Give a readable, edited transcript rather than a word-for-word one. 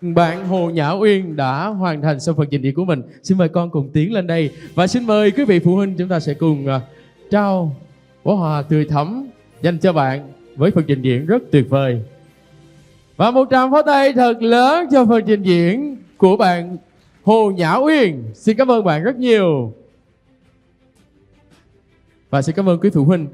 bạn Hồ Nhã Uyên đã hoàn thành xong phần trình diễn của mình. Xin mời con cùng tiến lên đây. Và xin mời quý vị phụ huynh chúng ta sẽ cùng trao bó hoa tươi thắm dành cho bạn với phần trình diễn rất tuyệt vời. Và một tràng pháo tay thật lớn cho phần trình diễn của bạn Hồ Nhã Uyên. Xin cảm ơn bạn rất nhiều. Và xin cảm ơn quý phụ huynh